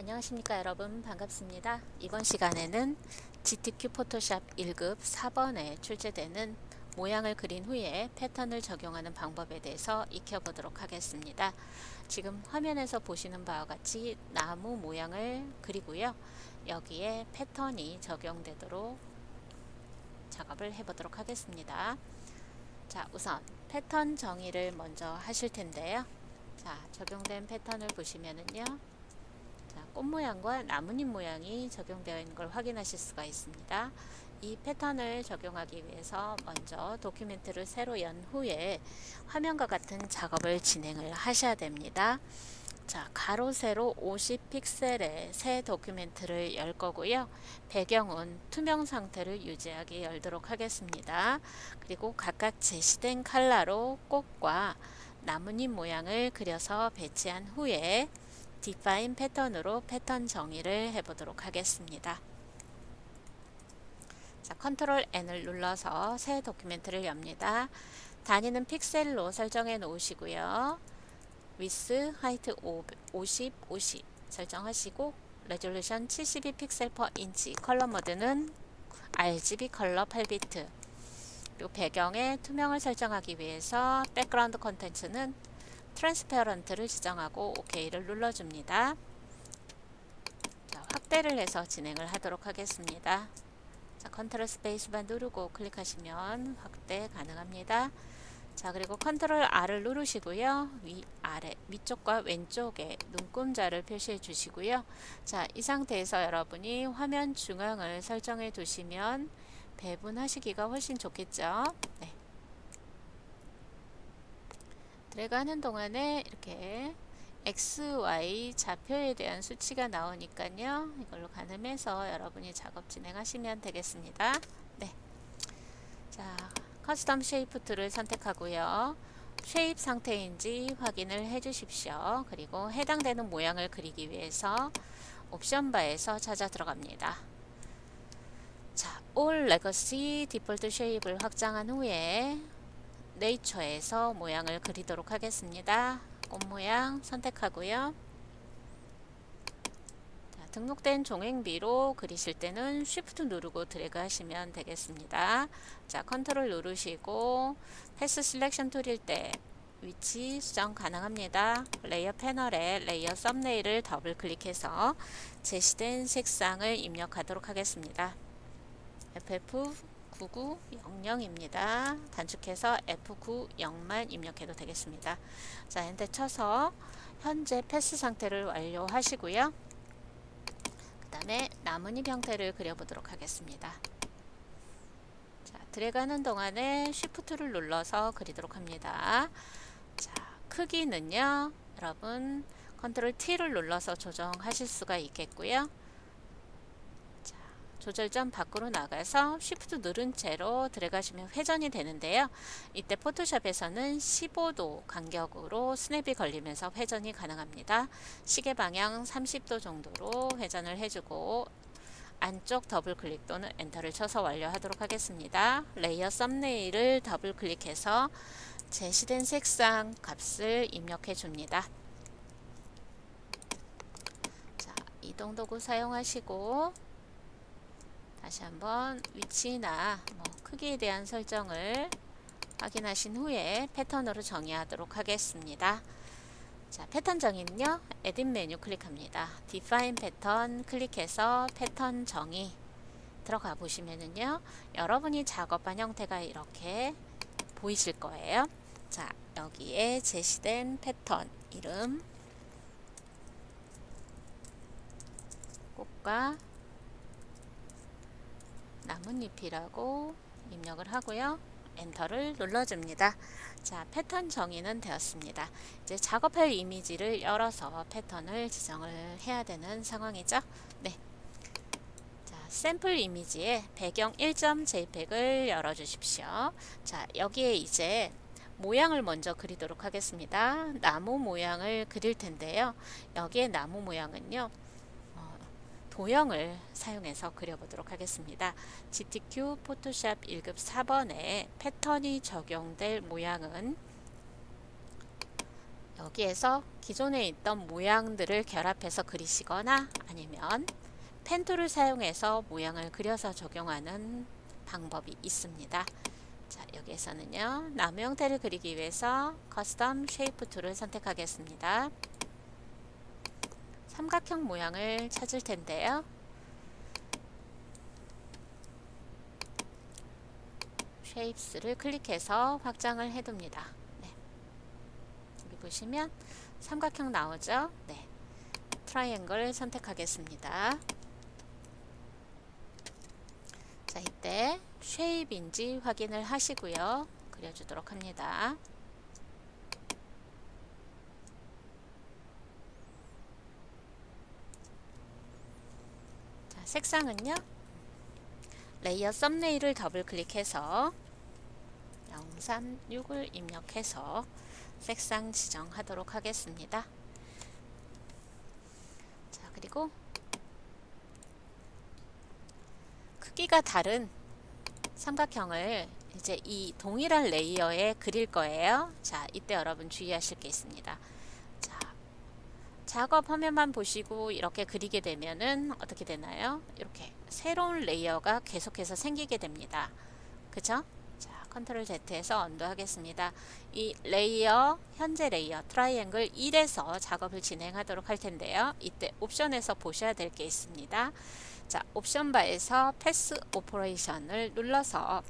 안녕하십니까 여러분, 반갑습니다. 이번 시간에는 GTQ 포토샵 1급 4번에 출제되는 모양을 그린 후에 패턴을 적용하는 방법에 대해서 익혀보도록 하겠습니다. 지금 화면에서 보시는 바와 같이 나무 모양을 그리고요, 여기에 패턴이 적용되도록 작업을 해보도록 하겠습니다. 자, 우선 패턴 정의를 먼저 하실 텐데요. 자, 적용된 패턴을 보시면은요, 꽃 모양과 나뭇잎 모양이 적용되어 있는 걸 확인하실 수가 있습니다. 이 패턴을 적용하기 위해서 먼저 도큐멘트를 새로 연 후에 화면과 같은 작업을 진행을 하셔야 됩니다. 자, 가로 세로 50픽셀의 새 도큐멘트를 열 거고요. 배경은 투명 상태를 유지하게 열도록 하겠습니다. 그리고 각각 제시된 컬러로 꽃과 나뭇잎 모양을 그려서 배치한 후에 Define 패턴으로 패턴 정의를 해보도록 하겠습니다. 자, 컨트롤 N을 눌러서 새 도큐멘트를 엽니다. 단위는 픽셀로 설정해 놓으시고요. width, height 50, 50 설정하시고 레졸루션 72픽셀 per 인치, 컬러 모드는 RGB 컬러 8비트, 그리고 배경에 투명을 설정하기 위해서 백그라운드 컨텐츠는 트랜스페어런트를 지정하고 OK를 눌러줍니다. 자, 확대를 해서 진행을 하도록 하겠습니다. 자, 컨트롤 스페이스바 누르고 클릭하시면 확대 가능합니다. 자, 그리고 컨트롤 R을 누르시고요. 아래, 위쪽과 왼쪽에 눈금자를 표시해 주시고요. 자, 이 상태에서 여러분이 화면 중앙을 설정해 두시면 배분하시기가 훨씬 좋겠죠. 네. 드래그 하는 동안에 이렇게 XY 좌표에 대한 수치가 나오니까요. 이걸로 가늠해서 여러분이 작업 진행하시면 되겠습니다. 네. 자, 커스텀 쉐이프 툴을 선택하고요. 쉐입 상태인지 확인을 해 주십시오. 그리고 해당되는 모양을 그리기 위해서 옵션 바에서 찾아 들어갑니다. 자, All Legacy 디폴트 쉐입을 확장한 후에 네이처에서 모양을 그리도록 하겠습니다. 꽃 모양 선택하고요. 자, 등록된 종횡비로 그리실 때는 Shift 누르고 드래그 하시면 되겠습니다. 자, 컨트롤 누르시고 패스 실렉션 툴일 때 위치 수정 가능합니다. 레이어 패널에 레이어 썸네일을 더블 클릭해서 제시된 색상을 입력하도록 하겠습니다. FF9900입니다. 단축해서 F90만 입력해도 되겠습니다. 자, 엔터 쳐서 현재 패스 상태를 완료하시고요. 그 다음에 나뭇잎 형태를 그려보도록 하겠습니다. 자, 드래그 하는 동안에 Shift를 눌러서 그리도록 합니다. 자, 크기는요, 여러분 컨트롤 T를 눌러서 조정하실 수가 있겠고요. 조절점 밖으로 나가서 Shift 누른 채로 들어가시면 회전이 되는데요. 이때 포토샵에서는 15도 간격으로 스냅이 걸리면서 회전이 가능합니다. 시계 방향 30도 정도로 회전을 해주고 안쪽 더블 클릭 또는 엔터를 쳐서 완료하도록 하겠습니다. 레이어 썸네일을 더블 클릭해서 제시된 색상 값을 입력해 줍니다. 자, 이동 도구 사용하시고 다시 한번 위치나 크기에 대한 설정을 확인하신 후에 패턴으로 정의하도록 하겠습니다. 자, 패턴 정의는요, 에딧 메뉴 클릭합니다. Define 패턴 클릭해서 패턴 정의 들어가 보시면은요, 여러분이 작업한 형태가 이렇게 보이실 거예요. 자, 여기에 제시된 패턴 이름, 꽃과 나뭇잎이라고 입력을 하고요. 엔터를 눌러줍니다. 자, 패턴 정의는 되었습니다. 이제 작업할 이미지를 열어서 패턴을 지정을 해야 되는 상황이죠. 네. 자, 샘플 이미지에 배경 1.jpeg을 열어주십시오. 자, 여기에 이제 모양을 먼저 그리도록 하겠습니다. 나무 모양을 그릴 텐데요. 여기에 나무 모양은요, 도형을 사용해서 그려보도록 하겠습니다. GTQ 포토샵 1급 4번에 패턴이 적용될 모양은 여기에서 기존에 있던 모양들을 결합해서 그리시거나 아니면 펜툴을 사용해서 모양을 그려서 적용하는 방법이 있습니다. 자, 여기에서는요, 나무 형태를 그리기 위해서 커스텀 쉐이프 툴을 선택하겠습니다. 삼각형 모양을 찾을 텐데요. 쉐입스를 클릭해서 확장을 해둡니다. 네. 여기 보시면 삼각형 나오죠? 네. 트라이앵글 선택하겠습니다. 자, 이때 쉐입인지 확인을 하시고요. 그려주도록 합니다. 자, 색상은요. 레이어 썸네일을 더블 클릭해서 036을 입력해서 색상 지정하도록 하겠습니다. 자, 그리고 크기가 다른 삼각형을 이제 이 동일한 레이어에 그릴 거예요. 자, 이때 여러분 주의하실 게 있습니다. 자, 작업 화면만 보시고 이렇게 그리게 되면은 어떻게 되나요? 이렇게 새로운 레이어가 계속해서 생기게 됩니다. 그죠? 자, 컨트롤 Z에서 언두 하겠습니다. 이 레이어, 현재 레이어 트라이앵글 1에서 작업을 진행하도록 할 텐데요. 이때 옵션에서 보셔야 될 게 있습니다. 자, 옵션 바에서 패스 오퍼레이션을 눌러서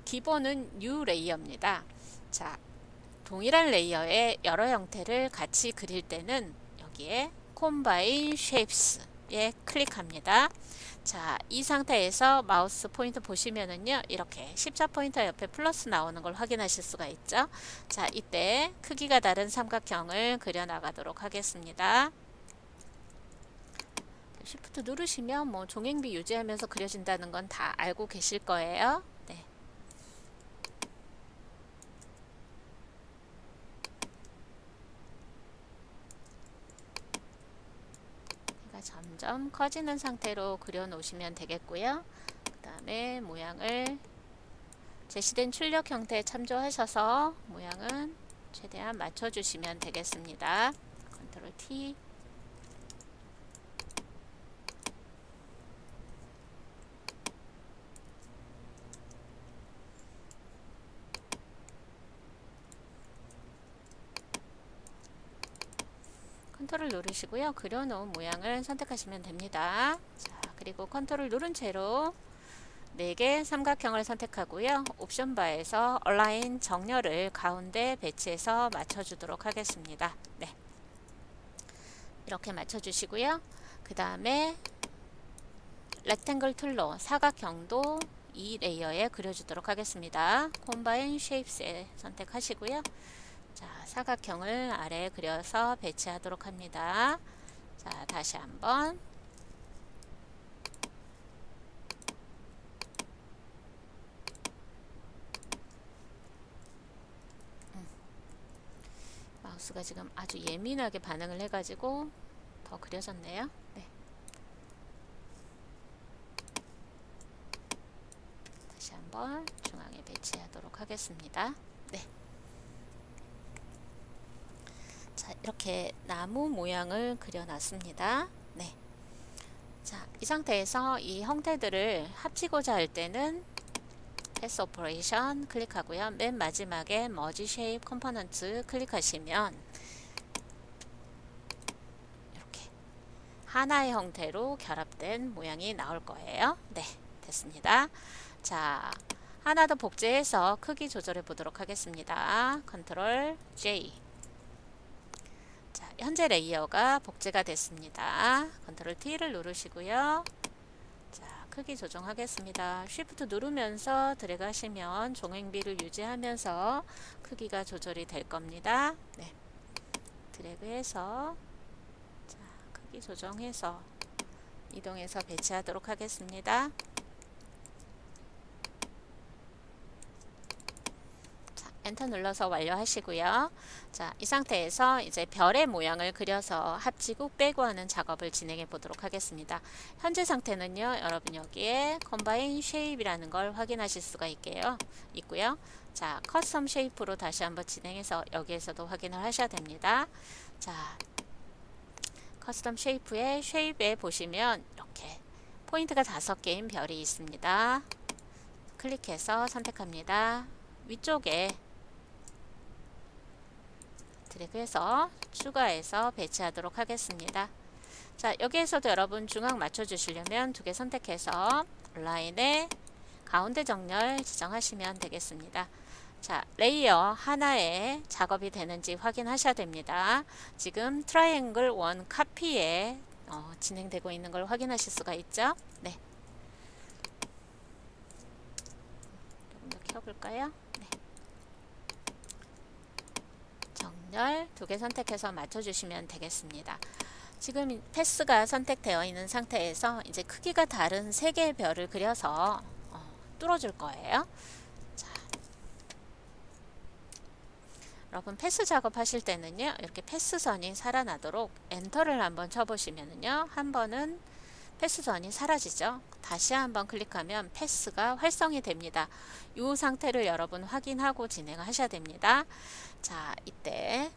기본은 New 레이어입니다. 자, 동일한 레이어의 여러 형태를 같이 그릴 때는 여기에 Combine Shapes에 클릭합니다. 자, 이 상태에서 마우스 포인트 보시면은요, 이렇게 십자 포인터 옆에 플러스 나오는 걸 확인하실 수가 있죠. 자, 이때 크기가 다른 삼각형을 그려 나가도록 하겠습니다. Shift 누르시면 뭐 종횡비 유지하면서 그려진다는 건 다 알고 계실 거예요. 네. 점점 커지는 상태로 그려 놓으시면 되겠고요. 그 다음에 모양을 제시된 출력 형태에 참조하셔서 모양은 최대한 맞춰주시면 되겠습니다. 컨트롤 T. 컨트롤 누르시고요. 그려놓은 모양을 선택하시면 됩니다. 자, 그리고 컨트롤 누른 채로 4개 삼각형을 선택하고요. 옵션 바에서 얼라인 정렬을 가운데 배치해서 맞춰주도록 하겠습니다. 네. 이렇게 맞춰주시고요. 그 다음에 렉탱글 툴로 사각형도 이 레이어에 그려주도록 하겠습니다. 콤바인 쉐입스에 선택하시고요. 자, 사각형을 아래에 그려서 배치하도록 합니다. 자, 다시 한번 마우스가 지금 아주 예민하게 반응을 해가지고 더 그려졌네요. 네. 다시 한번 중앙에 배치하도록 하겠습니다. 네. 자, 이렇게 나무 모양을 그려놨습니다. 네. 자, 이 상태에서 이 형태들을 합치고자 할 때는 패스 오퍼레이션 클릭하고요. 맨 마지막에 머지 쉐입 컴포넌트 클릭하시면 이렇게 하나의 형태로 결합된 모양이 나올 거예요. 네, 됐습니다. 자, 하나 더 복제해서 크기 조절해 보도록 하겠습니다. 컨트롤 J. 자, 현재 레이어가 복제가 됐습니다. 컨트롤 T를 누르시고요. 자, 크기 조정하겠습니다. Shift 누르면서 드래그 하시면 종횡비를 유지하면서 크기가 조절이 될 겁니다. 네. 드래그해서 자, 크기 조정해서 이동해서 배치하도록 하겠습니다. 엔터 눌러서 완료하시고요. 자, 이 상태에서 이제 별의 모양을 그려서 합치고 빼고 하는 작업을 진행해 보도록 하겠습니다. 현재 상태는요, 여러분 여기에 Combine Shape이라는 걸 확인하실 수가 있고요. 자, 커스텀 쉐이프로 다시 한번 진행해서 여기에서도 확인을 하셔야 됩니다. 자, 커스텀 쉐이프의 쉐입에 보시면 이렇게 포인트가 5개인 별이 있습니다. 클릭해서 선택합니다. 위쪽에 드래그해서 추가해서 배치하도록 하겠습니다. 자, 여기에서도 여러분 중앙 맞춰주시려면 2개 선택해서 온라인에 가운데 정렬 지정하시면 되겠습니다. 자, 레이어 하나에 작업이 되는지 확인하셔야 됩니다. 지금 트라이앵글 1 카피에 진행되고 있는 걸 확인하실 수가 있죠. 네. 조금 더 켜볼까요? 네. 정렬 2개 선택해서 맞춰주시면 되겠습니다. 지금 패스가 선택되어 있는 상태에서 이제 크기가 다른 3개의 별을 그려서 뚫어줄 거예요. 자, 여러분 패스 작업하실 때는요, 이렇게 패스선이 살아나도록 엔터를 한번 쳐보시면은요, 한 번은 패스선이 사라지죠. 다시 한번 클릭하면 패스가 활성이 됩니다. 이 상태를 여러분 확인하고 진행하셔야 됩니다. 자, 이때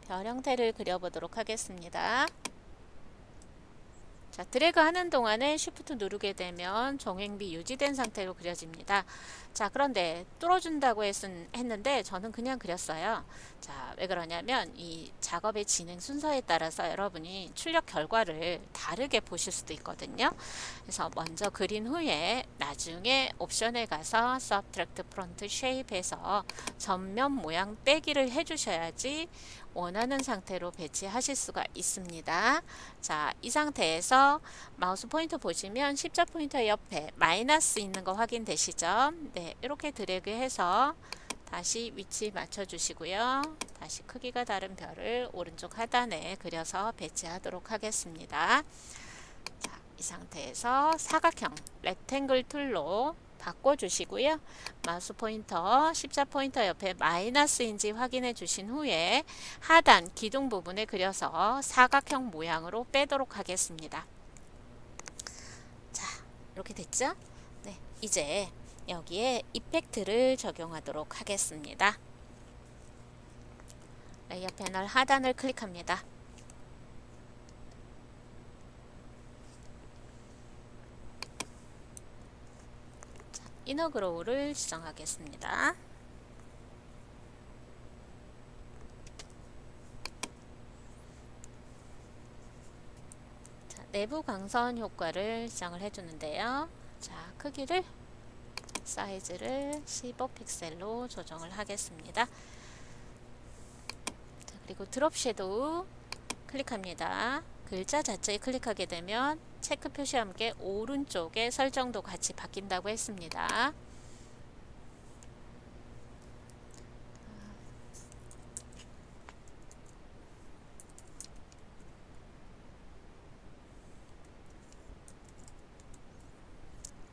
별 형태를 그려보도록 하겠습니다. 자, 드래그 하는 동안에 Shift 누르게 되면 종횡비 유지된 상태로 그려집니다. 자, 그런데 뚫어준다고 했는데 저는 그냥 그렸어요. 자, 왜 그러냐면 이 작업의 진행 순서에 따라서 여러분이 출력 결과를 다르게 보실 수도 있거든요. 그래서 먼저 그린 후에 나중에 옵션에 가서 Subtract Front Shape에서 전면 모양 빼기를 해주셔야지 원하는 상태로 배치하실 수가 있습니다. 자, 이 상태에서 마우스 포인터 보시면 십자 포인터 옆에 마이너스 있는 거 확인되시죠? 네, 이렇게 드래그해서 다시 위치 맞춰 주시고요. 다시 크기가 다른 별을 오른쪽 하단에 그려서 배치하도록 하겠습니다. 자, 이 상태에서 사각형 렉탱글 툴로 바꿔주시고요. 마우스 포인터, 십자 포인터 옆에 마이너스인지 확인해 주신 후에 하단 기둥 부분에 그려서 사각형 모양으로 빼도록 하겠습니다. 자, 이렇게 됐죠? 네, 이제 여기에 이펙트를 적용하도록 하겠습니다. 레이어 패널 하단을 클릭합니다. 이너 그로우를 지정하겠습니다. 자, 내부 광선 효과를 지정을 해주는데요. 자, 크기를 사이즈를 15픽셀로 조정을 하겠습니다. 자, 그리고 드롭 섀도우 클릭합니다. 글자 자체에 클릭하게 되면 체크 표시와 함께 오른쪽에 설정도 같이 바뀐다고 했습니다.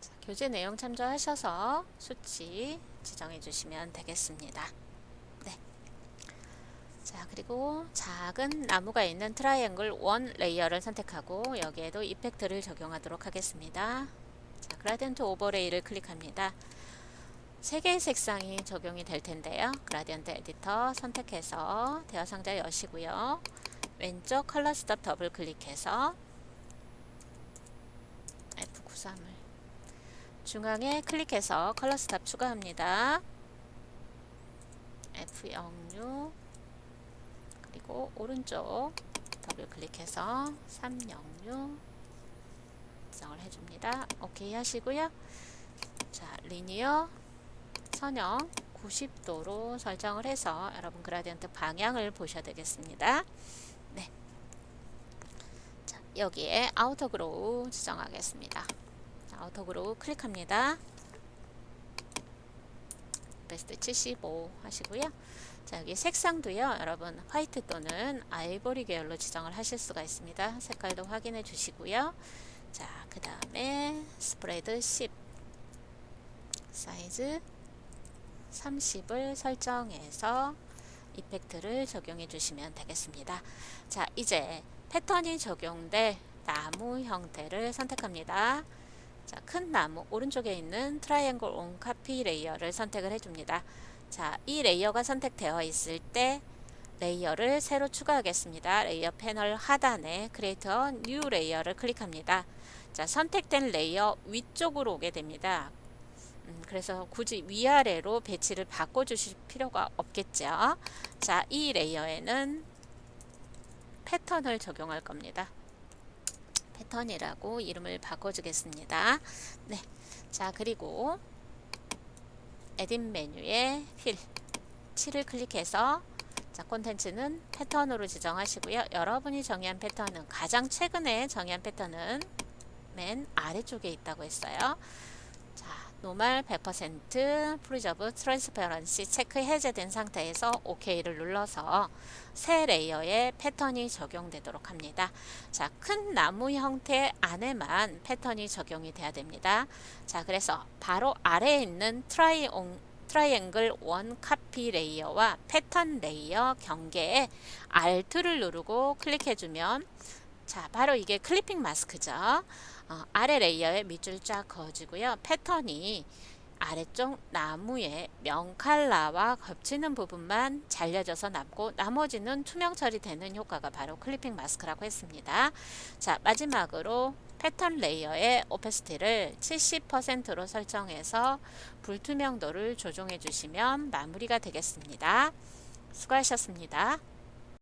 자, 교재 내용 참조하셔서 수치 지정해 주시면 되겠습니다. 네. 자, 그리고 작은 나무가 있는 트라이앵글 1 레이어를 선택하고 여기에도 이펙트를 적용하도록 하겠습니다. 자, 그라디언트 오버레이를 클릭합니다. 3개의 색상이 적용이 될 텐데요. 그라디언트 에디터 선택해서 대화 상자 여시고요. 왼쪽 컬러 스톱 더블 클릭해서 F93을 중앙에 클릭해서 컬러 스톱 추가합니다. F06 그리고 오른쪽 더블 클릭해서 306 지정을 해줍니다. 오케이 하시고요. 자, 리니어 선형 90도로 설정을 해서 여러분 그라디언트 방향을 보셔야 되겠습니다. 네. 자, 여기에 아우터 그로우 지정하겠습니다. 아우터 그로우 클릭합니다. 베스트 75 하시고요. 자, 여기 색상도요, 여러분 화이트 또는 아이보리 계열로 지정을 하실 수가 있습니다. 색깔도 확인해 주시고요. 자, 그 다음에 스프레드 10 사이즈 30을 설정해서 이펙트를 적용해 주시면 되겠습니다. 자, 이제 패턴이 적용될 나무 형태를 선택합니다. 자, 큰 나무 오른쪽에 있는 트라이앵글 온 카피 레이어를 선택을 해줍니다. 자, 이 레이어가 선택되어 있을 때 레이어를 새로 추가하겠습니다. 레이어 패널 하단에 Create a New 레이어를 클릭합니다. 자, 선택된 레이어 위쪽으로 오게 됩니다. 그래서 굳이 위아래로 배치를 바꿔주실 필요가 없겠죠. 자, 이 레이어에는 패턴을 적용할 겁니다. 패턴이라고 이름을 바꿔주겠습니다. 네. 자, 그리고 에딧 메뉴에 필 7을 클릭해서 자, 콘텐츠는 패턴으로 지정하시고요. 여러분이 정의한 패턴은 가장 최근에 정의한 패턴은 맨 아래쪽에 있다고 했어요. 자, 노멀 100% 프리저브 트랜스퍼런시 체크 해제된 상태에서 OK를 눌러서 새 레이어에 패턴이 적용되도록 합니다. 자, 큰 나무 형태 안에만 패턴이 적용이 돼야 됩니다. 자, 그래서 바로 아래에 있는 트라이앵글 원 카피 레이어와 패턴 레이어 경계에 Alt를 누르고 클릭해주면 자, 바로 이게 클리핑 마스크죠. 아래 레이어에 밑줄 쫙 그어주고요. 패턴이 아래쪽 나무의 명칼라와 겹치는 부분만 잘려져서 남고 나머지는 투명 처리되는 효과가 바로 클리핑 마스크라고 했습니다. 자, 마지막으로 패턴 레이어의 오페시티를 70%로 설정해서 불투명도를 조정해 주시면 마무리가 되겠습니다. 수고하셨습니다.